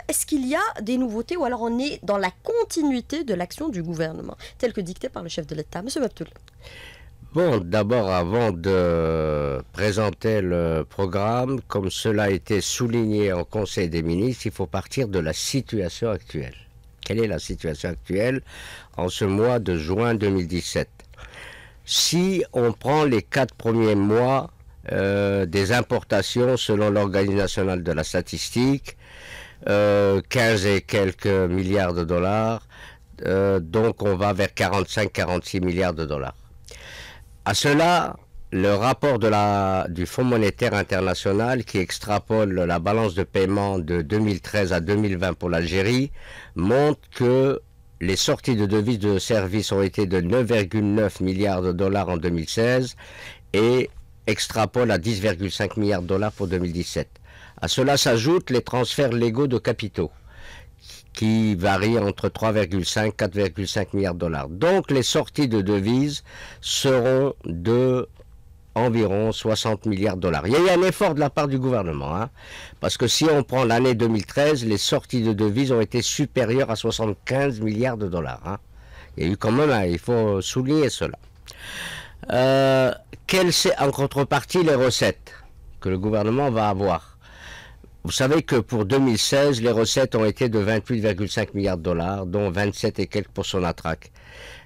est-ce qu'il y a des nouveautés ou alors on est dans la continuité de l'action du gouvernement, telle que dictée par le chef de l'État? Monsieur Mabtoul. Bon, d'abord, avant de présenter le programme, comme cela a été souligné en Conseil des ministres, il faut partir de la situation actuelle. Quelle est la situation actuelle en ce mois de juin 2017? Si on prend les 4 premiers mois des importations selon l'Organisation nationale de la statistique, 15 et quelques milliards de dollars, donc on va vers 45-46 milliards de dollars. À cela, le rapport du Fonds monétaire international qui extrapole la balance de paiement de 2013 à 2020 pour l'Algérie montre que les sorties de devises de services ont été de 9,9 milliards de dollars en 2016 et extrapole à 10,5 milliards de dollars pour 2017. À cela s'ajoutent les transferts légaux de capitaux qui varient entre 3,5 et 4,5 milliards de dollars. Donc les sorties de devises seront de environ 60 milliards de dollars. Il y a eu un effort de la part du gouvernement, parce que si on prend l'année 2013, les sorties de devises ont été supérieures à 75 milliards de dollars. Il y a eu quand même, il faut souligner cela. En contrepartie, les recettes que le gouvernement va avoir. Vous savez que pour 2016, les recettes ont été de 28,5 milliards de dollars, dont 27 et quelques pour Sonatrach.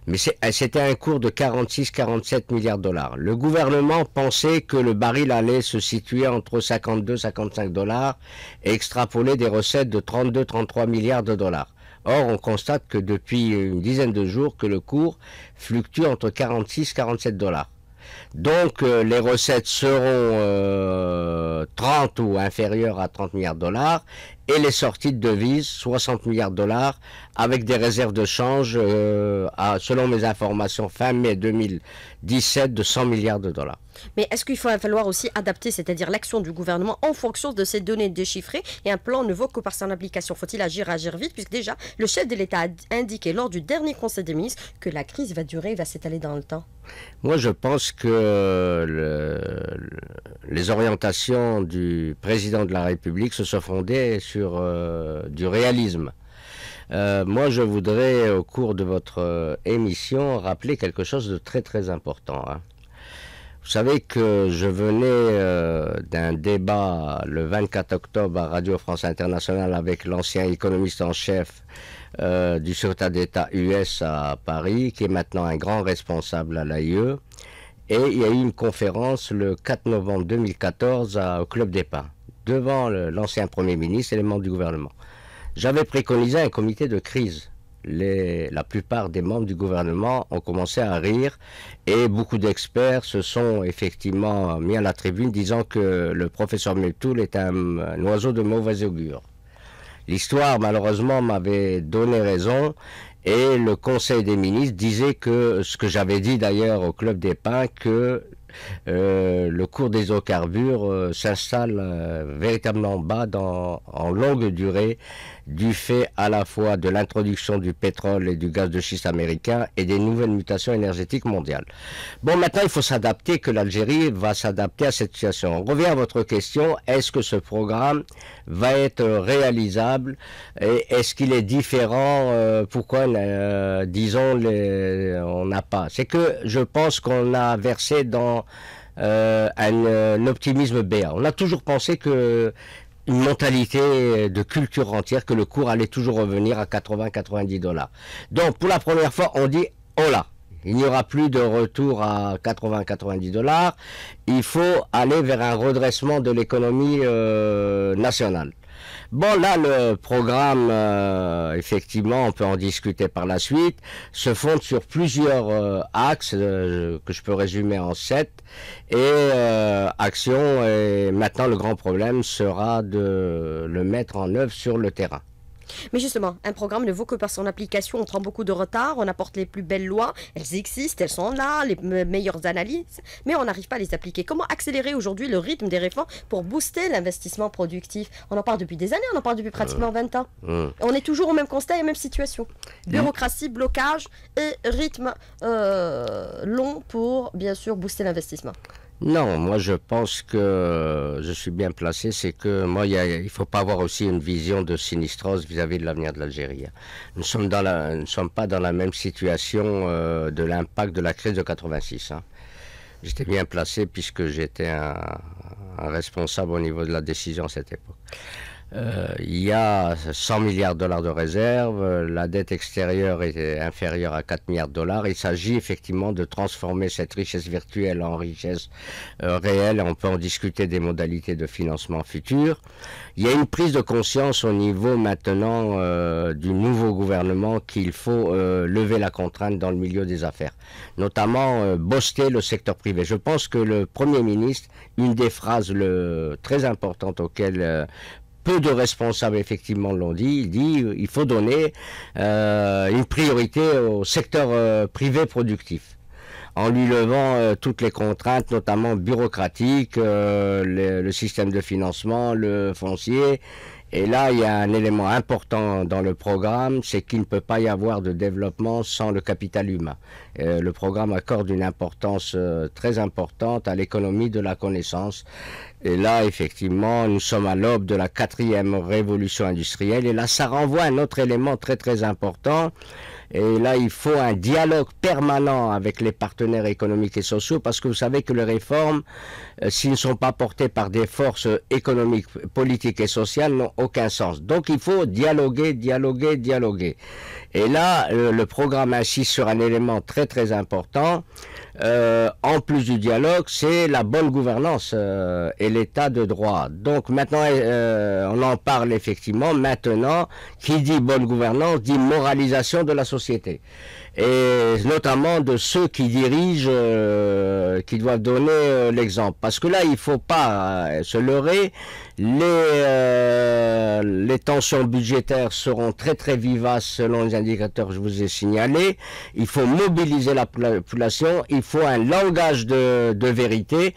Mais c'était un cours de 46-47 milliards de dollars. Le gouvernement pensait que le baril allait se situer entre 52 et 55 dollars et extrapoler des recettes de 32-33 milliards de dollars. Or, on constate que depuis une dizaine de jours, que le cours fluctue entre 46 et 47 dollars. Donc les recettes seront 30 ou inférieures à 30 milliards de dollars et les sorties de devises 60 milliards de dollars avec des réserves de change selon mes informations fin mai 2017 de 100 milliards de dollars. Mais est-ce qu'il va falloir aussi adapter, c'est-à-dire l'action du gouvernement en fonction de ces données déchiffrées et un plan ne vaut que par son application? Faut-il agir vite puisque déjà le chef de l'État a indiqué lors du dernier Conseil des ministres que la crise va durer et va s'étaler dans le temps? Moi je pense que les orientations du président de la République se sont fondées sur du réalisme. Moi je voudrais au cours de votre émission rappeler quelque chose de très très important. Vous savez que je venais d'un débat le 24 octobre à Radio France Internationale avec l'ancien économiste en chef du secrétaire d'État US à Paris, qui est maintenant un grand responsable à l'AIE. Et il y a eu une conférence le 4 novembre 2014 au Club des Pins, devant l'ancien Premier ministre et les membres du gouvernement. J'avais préconisé un comité de crise. La plupart des membres du gouvernement ont commencé à rire et beaucoup d'experts se sont effectivement mis à la tribune disant que le professeur Mabtoul est un oiseau de mauvais augure. L'histoire malheureusement m'avait donné raison et le Conseil des ministres disait que, ce que j'avais dit d'ailleurs au Club des Pins, que le cours des hydrocarbures s'installe véritablement bas en longue durée du fait à la fois de l'introduction du pétrole et du gaz de schiste américain et des nouvelles mutations énergétiques mondiales. Bon, maintenant il faut s'adapter, que l'Algérie va s'adapter à cette situation. On revient à votre question, est-ce que ce programme va être réalisable et est-ce qu'il est différent? Pourquoi, disons, on n'a pas? C'est que je pense qu'on a versé dans un optimisme béat. On a toujours pensé que une mentalité de culture entière, que le cours allait toujours revenir à 80-90 dollars. Donc pour la première fois, on dit, oh là, il n'y aura plus de retour à 80-90 dollars, il faut aller vers un redressement de l'économie nationale. Bon, là, le programme, effectivement, on peut en discuter par la suite, se fonde sur plusieurs axes que je peux résumer en 7 actions. Et maintenant, le grand problème sera de le mettre en œuvre sur le terrain. Mais justement, un programme ne vaut que par son application. On prend beaucoup de retard, on apporte les plus belles lois, elles existent, elles sont là, les meilleures analyses, mais on n'arrive pas à les appliquer. Comment accélérer aujourd'hui le rythme des réformes pour booster l'investissement productif? On en parle depuis des années, on en parle depuis pratiquement 20 ans. On est toujours au même constat et même situation. Bureaucratie, blocage et rythme long pour, bien sûr, booster l'investissement. Non, moi je pense que je suis bien placé, c'est que moi il faut pas avoir aussi une vision de sinistrose vis-à-vis de l'avenir de l'Algérie. Nous ne sommes pas dans la même situation de l'impact de la crise de 86. Hein. J'étais bien placé puisque j'étais un responsable au niveau de la décision à cette époque. Il y a 100 milliards de dollars de réserves, la dette extérieure est inférieure à 4 milliards de dollars. Il s'agit effectivement de transformer cette richesse virtuelle en richesse réelle. On peut en discuter des modalités de financement futures. Il y a une prise de conscience au niveau maintenant du nouveau gouvernement qu'il faut lever la contrainte dans le milieu des affaires, notamment booster le secteur privé. Je pense que le Premier ministre, une des phrases très importantes auxquelles peu de responsables effectivement l'ont dit, il dit il faut donner une priorité au secteur privé productif, en lui levant toutes les contraintes, notamment bureaucratiques, le système de financement, le foncier. Et là, il y a un élément important dans le programme, c'est qu'il ne peut pas y avoir de développement sans le capital humain. Le programme accorde une importance très importante à l'économie de la connaissance. Et là, effectivement, nous sommes à l'aube de la 4e révolution industrielle. Et là, ça renvoie à un autre élément très très important. Et là, il faut un dialogue permanent avec les partenaires économiques et sociaux, parce que vous savez que les réformes, s'ils ne sont pas portés par des forces économiques, politiques et sociales, n'ont aucun sens. Donc, il faut dialoguer, dialoguer, dialoguer. Et là, le programme insiste sur un élément très très important. En plus du dialogue, c'est la bonne gouvernance et l'état de droit. Donc maintenant, on en parle effectivement. Maintenant, qui dit bonne gouvernance dit moralisation de la société. Et notamment de ceux qui dirigent, qui doivent donner l'exemple. Parce que là, il ne faut pas se leurrer. Les tensions budgétaires seront très très vivaces selon les indicateurs que je vous ai signalés. Il faut mobiliser la population. Il faut un langage de vérité.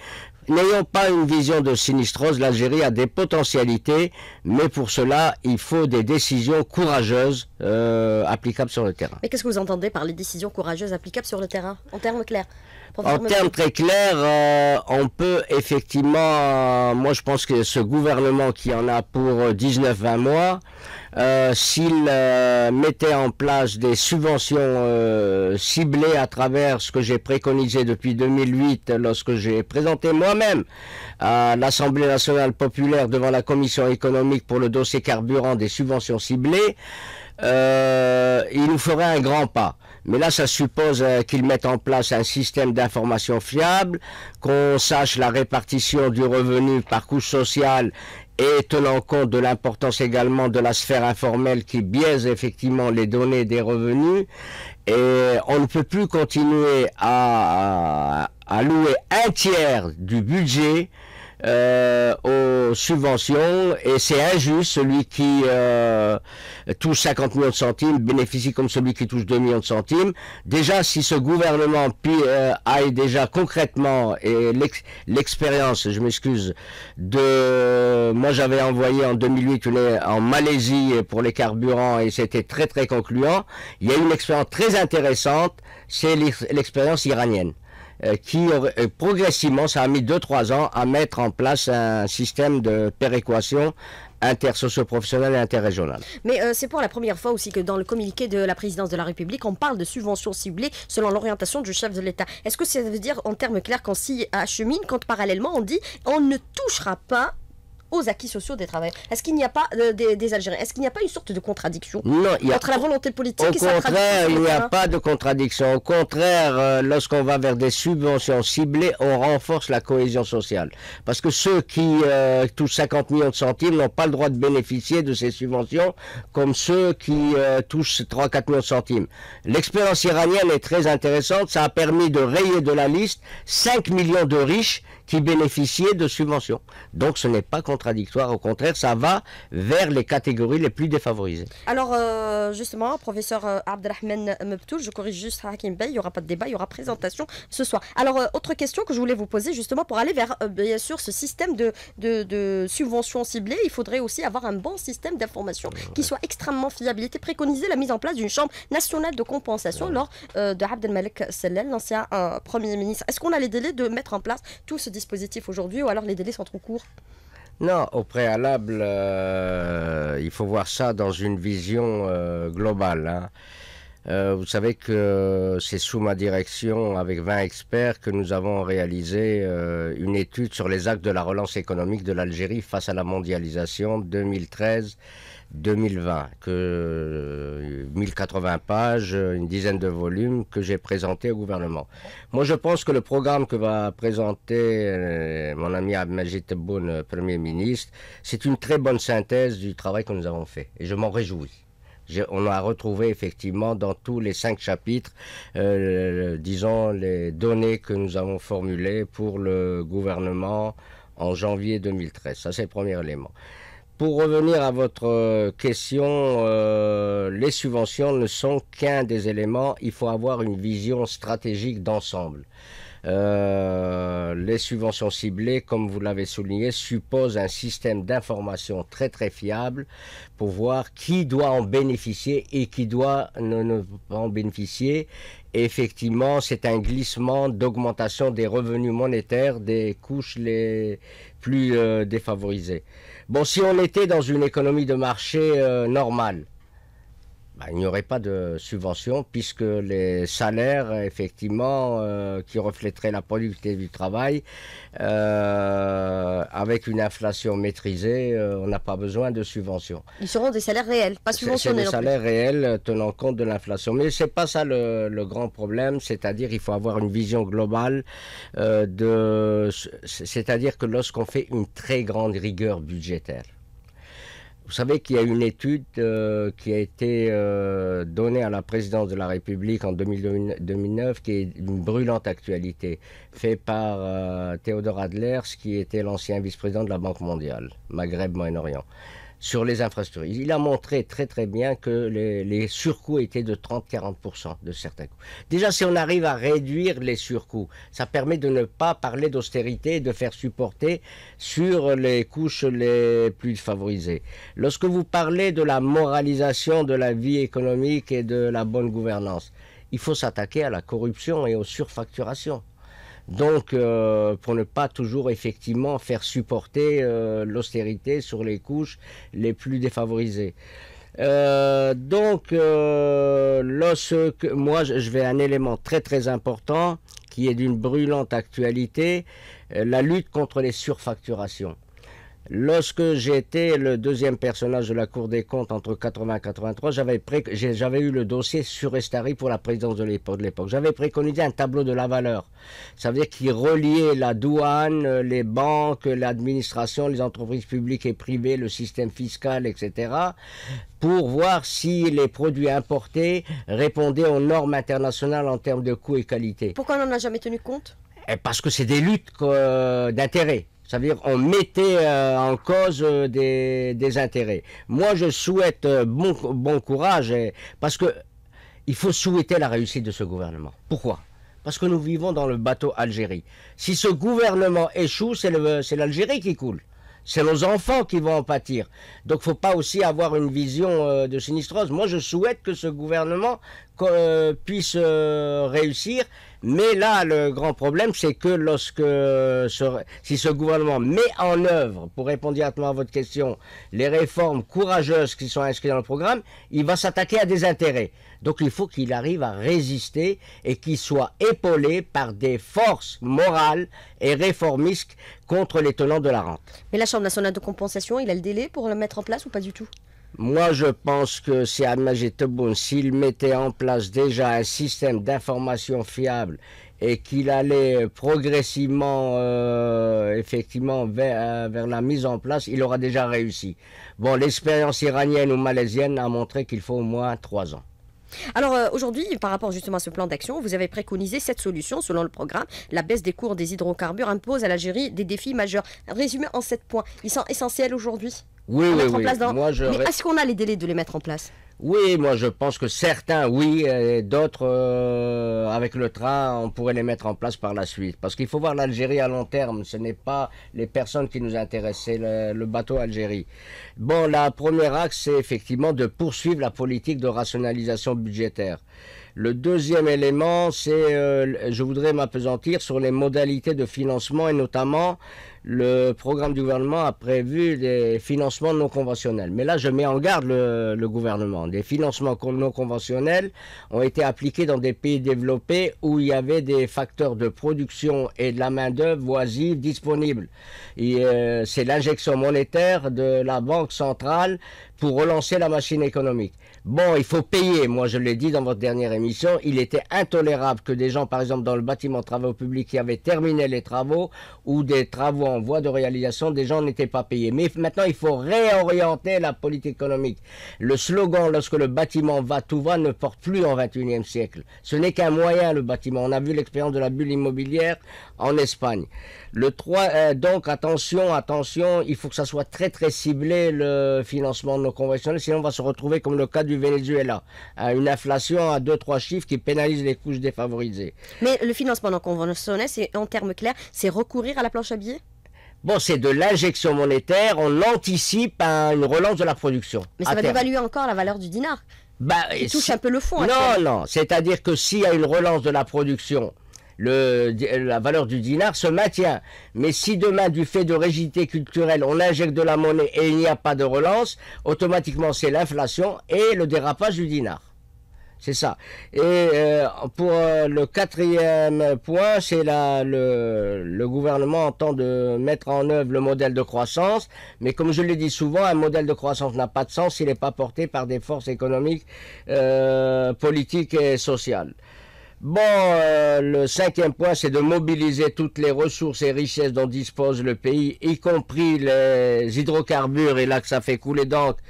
N'ayons pas une vision de sinistrose, l'Algérie a des potentialités, mais pour cela, il faut des décisions courageuses applicables sur le terrain. Mais qu'est-ce que vous entendez par les décisions courageuses applicables sur le terrain, en termes clairs? En termes très clairs, on peut effectivement, moi je pense que ce gouvernement qui en a pour 19-20 mois, s'il mettait en place des subventions ciblées à travers ce que j'ai préconisé depuis 2008, lorsque j'ai présenté moi-même à l'Assemblée nationale populaire devant la commission économique pour le dossier carburant des subventions ciblées, il nous ferait un grand pas. Mais là, ça suppose qu'ils mettent en place un système d'information fiable, qu'on sache la répartition du revenu par couche sociale et tenant compte de l'importance également de la sphère informelle qui biaise effectivement les données des revenus. Et on ne peut plus continuer à allouer un tiers du budget aux subventions, et c'est injuste. Celui qui touche 50 millions de centimes bénéficie comme celui qui touche 2 millions de centimes. Déjà, si ce gouvernement aille déjà concrètement, et l'expérience, je m'excuse, moi j'avais envoyé en 2008 en Malaisie pour les carburants et c'était très très concluant. Il y a une expérience très intéressante, c'est l'expérience iranienne. Qui progressivement, ça a mis 2-3 ans à mettre en place un système de péréquation intersocio-professionnelle et interrégionale. Mais c'est pour la première fois aussi que dans le communiqué de la présidence de la République, on parle de subventions ciblées selon l'orientation du chef de l'État. Est-ce que ça veut dire en termes clairs qu'on s'y achemine quand parallèlement on dit on ne touchera pas aux acquis sociaux des travailleurs? Est-ce qu'il n'y a pas des Algériens? Est-ce qu'il n'y a pas une sorte de contradiction entre la volonté politique et sa tradition? Au contraire, il n'y a pas de contradiction. Au contraire, lorsqu'on va vers des subventions ciblées, on renforce la cohésion sociale. Parce que ceux qui touchent 50 millions de centimes n'ont pas le droit de bénéficier de ces subventions comme ceux qui touchent 3-4 millions de centimes. L'expérience iranienne est très intéressante. Ça a permis de rayer de la liste 5 millions de riches qui bénéficiaient de subventions. Donc ce n'est pas contradictoire. contradictoire. Au contraire, ça va vers les catégories les plus défavorisées. Alors, justement, professeur Abdelrahman Mebtoul, je corrige juste Hakim Bey, il n'y aura pas de débat, il y aura présentation ce soir. Alors, autre question que je voulais vous poser, justement, pour aller vers, bien sûr, ce système de subventions ciblées, il faudrait aussi avoir un bon système d'information qui soit extrêmement fiable. Il était préconisé la mise en place d'une chambre nationale de compensation lors de Abdelmalek Sellel, l'ancien Premier ministre. Est-ce qu'on a les délais de mettre en place tout ce dispositif aujourd'hui ou alors les délais sont trop courts? Non, au préalable, il faut voir ça dans une vision globale, hein. Vous savez que c'est sous ma direction, avec 20 experts, que nous avons réalisé une étude sur les actes de la relance économique de l'Algérie face à la mondialisation 2013-2020, que 1080 pages, une dizaine de volumes que j'ai présentés au gouvernement. Moi, je pense que le programme que va présenter mon ami Abdelmajid Tebboune, Premier ministre, c'est une très bonne synthèse du travail que nous avons fait. Et je m'en réjouis. On a retrouvé effectivement dans tous les 5 chapitres, disons, les données que nous avons formulées pour le gouvernement en janvier 2013. Ça, c'est le premier élément. Pour revenir à votre question, les subventions ne sont qu'un des éléments. Il faut avoir une vision stratégique d'ensemble. Les subventions ciblées, comme vous l'avez souligné, supposent un système d'information très très fiable pour voir qui doit en bénéficier et qui doit ne pas en bénéficier. Et effectivement, c'est un glissement d'augmentation des revenus monétaires des couches les plus défavorisées. Bon, si on était dans une économie de marché normale, il n'y aurait pas de subvention puisque les salaires, effectivement, qui reflèteraient la productivité du travail, avec une inflation maîtrisée, on n'a pas besoin de subventions. Ils seront des salaires réels, pas subventionnés. C'est des salaires réels tenant compte de l'inflation. Mais ce n'est pas ça le grand problème, c'est-à-dire qu'il faut avoir une vision globale, c'est-à-dire que lorsqu'on fait une très grande rigueur budgétaire, vous savez qu'il y a une étude qui a été donnée à la présidence de la République en 2009, qui est une brûlante actualité, faite par Théodore Adlers, qui était l'ancien vice-président de la Banque mondiale, Maghreb-Moyen-Orient, sur les infrastructures. Il a montré très très bien que les surcoûts étaient de 30-40% de certains coûts. Déjà, si on arrive à réduire les surcoûts, ça permet de ne pas parler d'austérité et de faire supporter sur les couches les plus favorisées. Lorsque vous parlez de la moralisation de la vie économique et de la bonne gouvernance, il faut s'attaquer à la corruption et aux surfacturations. Donc, pour ne pas toujours effectivement faire supporter l'austérité sur les couches les plus défavorisées. Moi, je vais à un élément très très important qui est d'une brûlante actualité, la lutte contre les surfacturations. Lorsque j'étais le deuxième personnage de la Cour des comptes entre 80 et 83, j'avais eu le dossier sur Estari pour la présidence de l'époque. J'avais préconisé un tableau de la valeur. Ça veut dire qu'il reliait la douane, les banques, l'administration, les entreprises publiques et privées, le système fiscal, etc., pour voir si les produits importés répondaient aux normes internationales en termes de coût et qualité. Pourquoi on n'en a jamais tenu compte? Parce que c'est des luttes d'intérêts. Ça veut dire qu'on mettait en cause des intérêts. Moi, je souhaite bon courage parce que il faut souhaiter la réussite de ce gouvernement. Pourquoi? Parce que nous vivons dans le bateau Algérie. Si ce gouvernement échoue, c'est l'Algérie qui coule. C'est nos enfants qui vont en pâtir. Donc, il ne faut pas aussi avoir une vision de sinistrose. Moi, je souhaite que ce gouvernement puisse réussir. Mais là, le grand problème, c'est que si ce gouvernement met en œuvre, pour répondre directement à votre question, les réformes courageuses qui sont inscrites dans le programme, il va s'attaquer à des intérêts. Donc il faut qu'il arrive à résister et qu'il soit épaulé par des forces morales et réformistes contre les tenants de la rente. Mais la Chambre nationale de compensation, il a le délai pour le mettre en place ou pas du tout? Moi, je pense que si Abdelmajid Tebboune, s'il mettait en place déjà un système d'information fiable et qu'il allait progressivement, effectivement, vers la mise en place, il aura déjà réussi. Bon, l'expérience iranienne ou malaisienne a montré qu'il faut au moins 3 ans. Alors aujourd'hui, par rapport justement à ce plan d'action, vous avez préconisé cette solution selon le programme. La baisse des cours des hydrocarbures impose à l'Algérie des défis majeurs. Résumé en 7 points. Ils sont essentiels aujourd'hui Oui, à oui, mettre en oui. place Moi, Mais est-ce qu'on a les délais de les mettre en place? Oui, moi je pense que certains, oui, et d'autres, avec le train, on pourrait les mettre en place par la suite. Parce qu'il faut voir l'Algérie à long terme, ce n'est pas les personnes qui nous intéressent, c'est le bateau Algérie. Bon, la première axe, c'est effectivement de poursuivre la politique de rationalisation budgétaire. Le deuxième élément, c'est, je voudrais m'appesantir sur les modalités de financement et notamment le programme du gouvernement a prévu des financements non conventionnels. Mais là, je mets en garde le gouvernement. Des financements non conventionnels ont été appliqués dans des pays développés où il y avait des facteurs de production et de la main-d'œuvre oisive disponibles. C'est l'injection monétaire de la Banque centrale pour relancer la machine économique. Bon, il faut payer. Moi, je l'ai dit dans votre dernière émission, il était intolérable que des gens, par exemple, dans le bâtiment de travaux publics qui avaient terminé les travaux ou des travaux en voie de réalisation, des gens n'étaient pas payés. Mais maintenant, il faut réorienter la politique économique. Le slogan, lorsque le bâtiment va, tout va, ne porte plus en 21e siècle. Ce n'est qu'un moyen, le bâtiment. On a vu l'expérience de la bulle immobilière en Espagne. Donc, attention, il faut que ça soit très, très ciblé, le financement non conventionnel, sinon on va se retrouver comme le cas du Venezuela, une inflation à 2-3 chiffres qui pénalise les couches défavorisées. Mais le financement non conventionnel, c'est en termes clairs, c'est recourir à la planche à billets? Bon, c'est de l'injection monétaire, on anticipe une relance de la production. Mais ça va dévaluer encore la valeur du dinar. Qui touche un peu le fond. Non, c'est-à-dire que s'il y a une relance de la production, la valeur du dinar se maintient. Mais si demain, du fait de rigidité culturelle, on injecte de la monnaie et il n'y a pas de relance, automatiquement c'est l'inflation et le dérapage du dinar. C'est ça. Et pour le quatrième point, c'est le gouvernement entend de mettre en œuvre le modèle de croissance. Mais comme je l'ai dit souvent, un modèle de croissance n'a pas de sens s'il n'est pas porté par des forces économiques, politiques et sociales. Bon, le cinquième point, c'est de mobiliser toutes les ressources et richesses dont dispose le pays, y compris les hydrocarbures, et là que ça fait couler d'encre,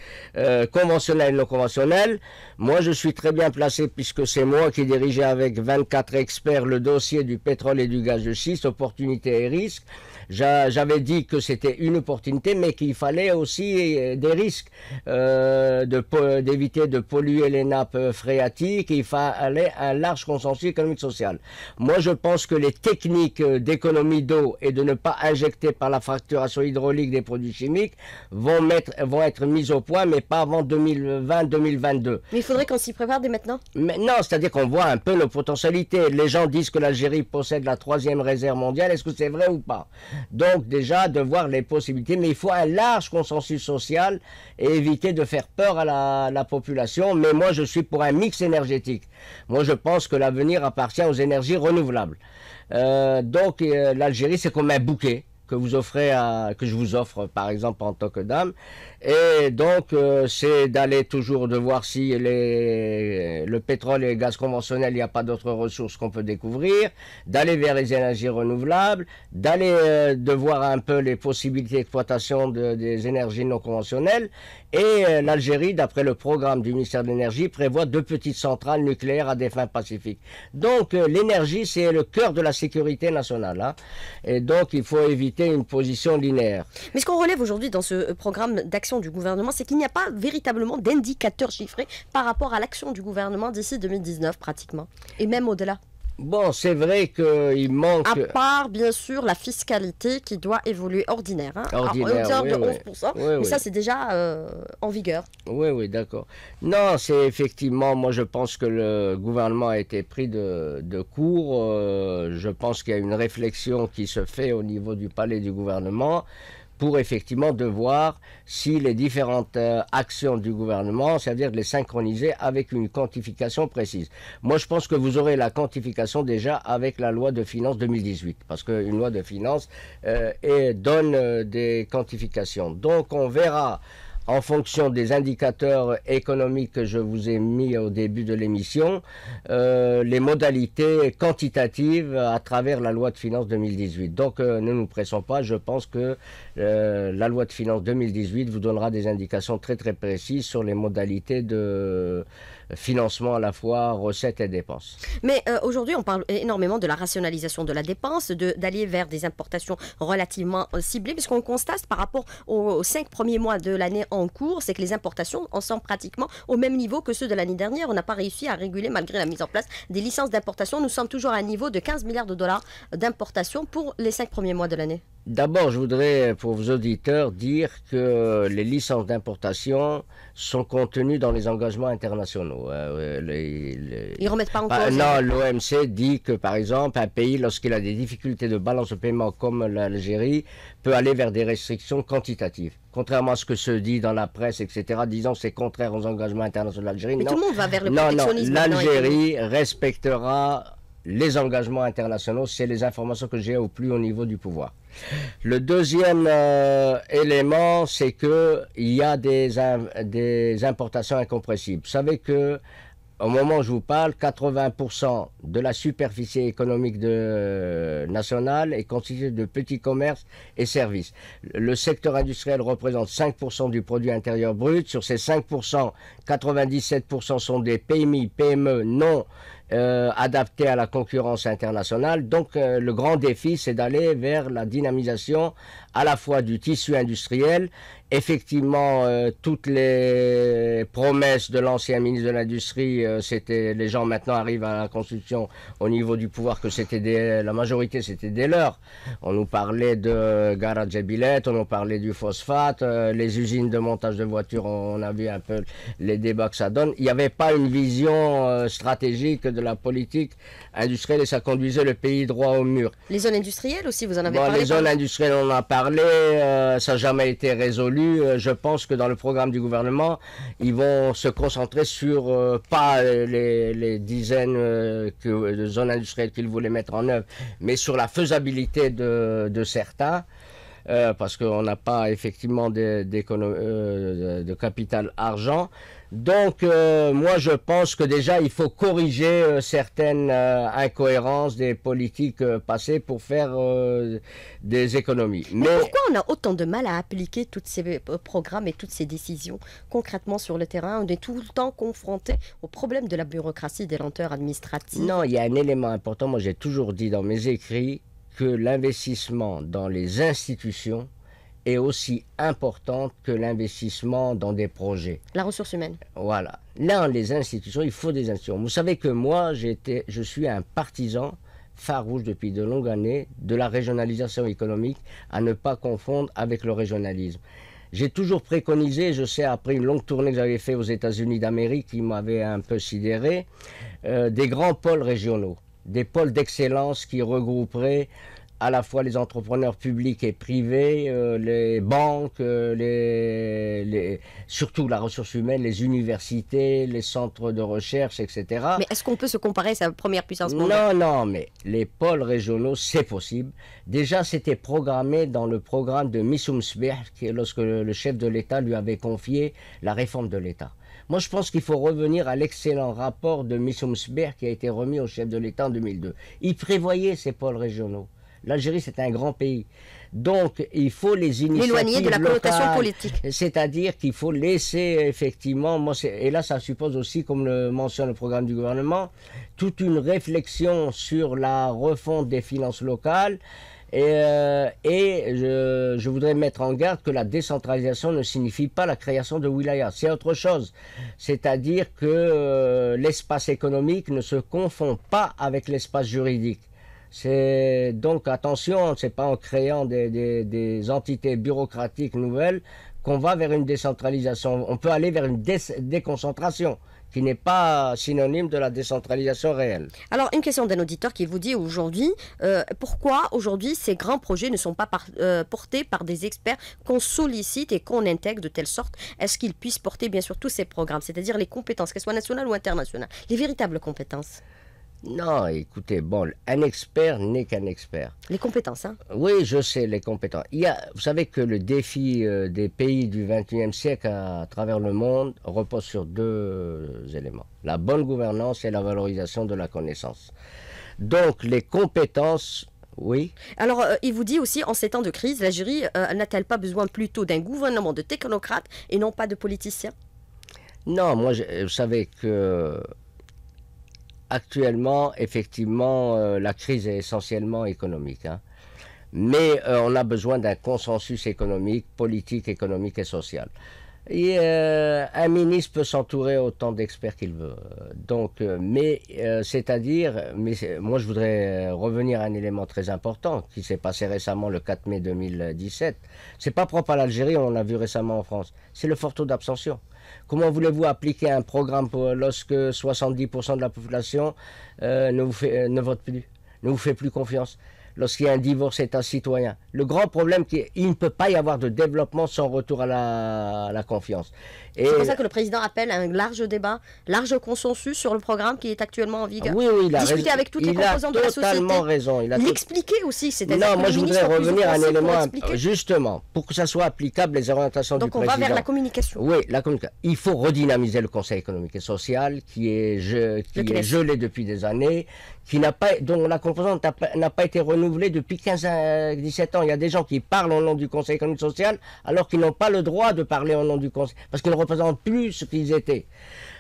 conventionnels et non conventionnels. Moi, je suis très bien placé puisque c'est moi qui dirigeais avec 24 experts le dossier du pétrole et du gaz de schiste, opportunités et risques. J'avais dit que c'était une opportunité, mais qu'il fallait aussi des risques, d'éviter de polluer les nappes phréatiques. Il fallait un large consensus économique social. Moi, je pense que les techniques d'économie d'eau et de ne pas injecter par la fracturation hydraulique des produits chimiques vont être mises au point, mais pas avant 2020-2022. Mais il faudrait qu'on s'y prépare dès maintenant. Mais non, c'est-à-dire qu'on voit un peu nos potentialités. Les gens disent que l'Algérie possède la 3e réserve mondiale. Est-ce que c'est vrai ou pas? Donc déjà de voir les possibilités, mais il faut un large consensus social et éviter de faire peur à la population. Mais moi je suis pour un mix énergétique. Moi je pense que l'avenir appartient aux énergies renouvelables. Donc l'Algérie c'est comme un bouquet que je vous offre par exemple en tant que dame. Et donc, c'est d'aller toujours de voir si le pétrole et le gaz conventionnel, il n'y a pas d'autres ressources qu'on peut découvrir, d'aller vers les énergies renouvelables, d'aller de voir un peu les possibilités d'exploitation des énergies non conventionnelles. Et l'Algérie, d'après le programme du ministère de l'Énergie, prévoit 2 petites centrales nucléaires à des fins pacifiques. Donc, l'énergie, c'est le cœur de la sécurité nationale. Hein. Et donc, il faut éviter une position linéaire. Mais ce qu'on relève aujourd'hui dans ce programme d'action du gouvernement, c'est qu'il n'y a pas véritablement d'indicateurs chiffrés par rapport à l'action du gouvernement d'ici 2019 pratiquement, et même au-delà. Bon, c'est vrai qu'il manque... À part, bien sûr, la fiscalité qui doit évoluer ordinaire. Hein, ordinaire, à hauteur de 11%, oui, mais oui. ça, c'est déjà en vigueur. Oui, d'accord. Non, c'est effectivement, moi je pense que le gouvernement a été pris de court. Je pense qu'il y a une réflexion qui se fait au niveau du palais du gouvernement pour effectivement de voir si les différentes actions du gouvernement, c'est-à-dire de les synchroniser avec une quantification précise. Moi, je pense que vous aurez la quantification déjà avec la loi de finances 2018, parce qu'une loi de finances donne des quantifications. Donc, on verra en fonction des indicateurs économiques que je vous ai mis au début de l'émission, les modalités quantitatives à travers la loi de finances 2018. Donc ne nous pressons pas, je pense que la loi de finances 2018 vous donnera des indications très très précises sur les modalités de financement à la fois recettes et dépenses. Mais aujourd'hui, on parle énormément de la rationalisation de la dépense, d'aller vers des importations relativement ciblées, puisqu'on constate par rapport aux 5 premiers mois de l'année en cours, c'est que les importations en sont pratiquement au même niveau que ceux de l'année dernière. On n'a pas réussi à réguler malgré la mise en place des licences d'importation. Nous sommes toujours à un niveau de 15 milliards de dollars d'importation pour les 5 premiers mois de l'année. D'abord, je voudrais, pour vos auditeurs, dire que les licences d'importation sont contenues dans les engagements internationaux. Ils ne remettent pas en cause. Non, l'OMC dit que, par exemple, un pays, lorsqu'il a des difficultés de balance de paiement comme l'Algérie, peut aller vers des restrictions quantitatives. Contrairement à ce que se dit dans la presse, etc., disant que c'est contraire aux engagements internationaux de l'Algérie. Mais non, tout le monde va vers le protectionnisme. Non, l'Algérie respectera les engagements internationaux. C'est les informations que j'ai au plus haut niveau du pouvoir. Le deuxième élément, c'est qu'il y a des importations incompressibles. Vous savez que au moment où je vous parle, 80% de la superficie économique nationale est constituée de petits commerces et services. Le secteur industriel représente 5% du produit intérieur brut. Sur ces 5%, 97% sont des PMI, PME non adaptés à la concurrence internationale. Donc le grand défi, c'est d'aller vers la dynamisation à la fois du tissu industriel. Effectivement, toutes les promesses de l'ancien ministre de l'Industrie, c'était les gens maintenant arrivent à la construction au niveau du pouvoir que c'était la majorité c'était des leurs. On nous parlait de garage et billets, on nous parlait du phosphate, les usines de montage de voitures, on a vu un peu les débats que ça donne. Il n'y avait pas une vision stratégique de la politique industrielle et ça conduisait le pays droit au mur. Les zones industrielles aussi, vous en avez parlé. Les zones industrielles, on en a parlé, ça n'a jamais été résolu. Je pense que dans le programme du gouvernement, ils vont se concentrer sur pas les dizaines de zones industrielles qu'ils voulaient mettre en œuvre, mais sur la faisabilité de certains. Parce qu'on n'a pas effectivement de capital argent. Donc, moi, je pense que déjà, il faut corriger certaines incohérences des politiques passées pour faire des économies. Mais pourquoi on a autant de mal à appliquer tous ces programmes et toutes ces décisions concrètement sur le terrain? On est tout le temps confronté au problème de la bureaucratie, des lenteurs administratives. Non, il y a un élément important. Moi, j'ai toujours dit dans mes écrits que l'investissement dans les institutions est aussi important que l'investissement dans des projets. La ressource humaine. Voilà. Dans les institutions, il faut des institutions. Vous savez que moi, je suis un partisan farouche depuis de longues années de la régionalisation économique, à ne pas confondre avec le régionalisme. J'ai toujours préconisé, je sais, après une longue tournée que j'avais faite aux États-Unis d'Amérique, qui m'avait un peu sidéré, des grands pôles régionaux, des pôles d'excellence qui regrouperaient à la fois les entrepreneurs publics et privés, les banques, surtout la ressource humaine, les universités, les centres de recherche, etc. Mais est-ce qu'on peut se comparer à sa première puissance mondiale? Non, mais les pôles régionaux, c'est possible. Déjà, c'était programmé dans le programme de Missoum Sbeh, lorsque le chef de l'État lui avait confié la réforme de l'État. Moi, je pense qu'il faut revenir à l'excellent rapport de Missoum Sbeh qui a été remis au chef de l'État en 2002. Il prévoyait ces pôles régionaux. L'Algérie, c'est un grand pays. Donc, il faut les initiatives l'éloigner de la connotation locales, politique. C'est-à-dire qu'il faut laisser, effectivement, et là, ça suppose aussi, comme le mentionne le programme du gouvernement, toute une réflexion sur la refonte des finances locales. Et je voudrais mettre en garde que la décentralisation ne signifie pas la création de wilayas. C'est autre chose. C'est-à-dire que l'espace économique ne se confond pas avec l'espace juridique. Donc attention, ce n'est pas en créant des entités bureaucratiques nouvelles qu'on va vers une décentralisation. On peut aller vers une déconcentration qui n'est pas synonyme de la décentralisation réelle. Alors, une question d'un auditeur qui vous dit aujourd'hui, pourquoi aujourd'hui ces grands projets ne sont pas portés par des experts qu'on sollicite et qu'on intègre de telle sorte est-ce qu'ils puissent porter bien sûr tous ces programmes, c'est-à-dire les compétences, qu'elles soient nationales ou internationales, les véritables compétences? Non, écoutez, bon, un expert n'est qu'un expert. Les compétences, hein. Oui, je sais, les compétences. Vous savez que le défi des pays du XXIe siècle à travers le monde repose sur deux éléments. La bonne gouvernance et la valorisation de la connaissance. Donc, les compétences, oui. Alors, il vous dit aussi, en ces temps de crise, l'Algérie n'a-t-elle pas besoin plutôt d'un gouvernement de technocrates et non pas de politiciens? Non, moi, vous savez que actuellement, effectivement, la crise est essentiellement économique, hein. Mais on a besoin d'un consensus économique, politique, économique et social. Et un ministre peut s'entourer autant d'experts qu'il veut. Donc, moi je voudrais revenir à un élément très important qui s'est passé récemment le 4 mai 2017. C'est pas propre à l'Algérie, on l'a vu récemment en France. C'est le fort taux d'abstention. Comment voulez-vous appliquer un programme lorsque 70% de la population ne vote plus, ne vous fait plus confiance? Lorsqu'il y a un divorce état citoyen. Le grand problème, il ne peut pas y avoir de développement sans retour à la confiance. C'est pour ça que le président appelle à un large débat, large consensus sur le programme qui est actuellement en vigueur. Oui, il a discuter raison. avec toutes les composantes de la société. Il a totalement raison. L'expliquer aussi, c'est-à-dire non, moi je voudrais revenir à un élément, justement, pour que ça soit applicable, les orientations du président. Donc on va vers la communication. Oui, la communication. Il faut redynamiser le Conseil économique et social, qui est gelé depuis des années, dont la composante n'a pas été renouvelée depuis 15 à 17 ans. Il y a des gens qui parlent au nom du Conseil économique et social, alors qu'ils n'ont pas le droit de parler au nom du Conseil, parce qu'ils ne représentent plus ce qu'ils étaient.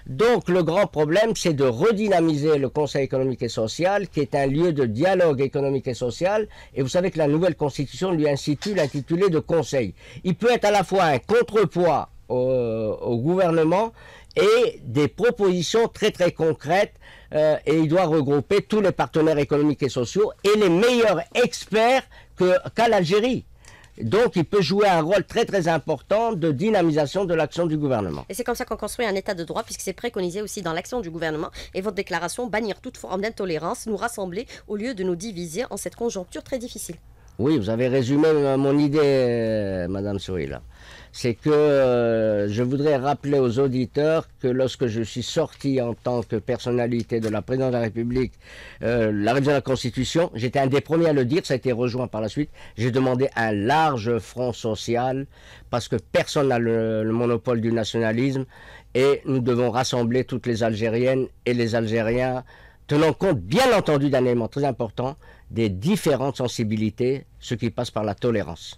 Donc le grand problème, c'est de redynamiser le Conseil économique et social, qui est un lieu de dialogue économique et social. Et vous savez que la nouvelle Constitution lui institue l'intitulé de Conseil. Il peut être à la fois un contrepoids au gouvernement et des propositions très très concrètes, et il doit regrouper tous les partenaires économiques et sociaux et les meilleurs experts qu'a l'Algérie. Donc il peut jouer un rôle très très important de dynamisation de l'action du gouvernement. Et c'est comme ça qu'on construit un état de droit, puisque c'est préconisé aussi dans l'action du gouvernement et votre déclaration: bannir toute forme d'intolérance, nous rassembler au lieu de nous diviser en cette conjoncture très difficile. Oui, vous avez résumé mon idée, Madame Souila. C'est que je voudrais rappeler aux auditeurs que lorsque je suis sorti en tant que personnalité de la présidence de la République, la révision de la Constitution, j'étais un des premiers à le dire, ça a été rejoint par la suite. J'ai demandé un large front social parce que personne n'a le monopole du nationalisme et nous devons rassembler toutes les Algériennes et les Algériens, tenant compte bien entendu d'un élément très important, des différentes sensibilités, ce qui passe par la tolérance.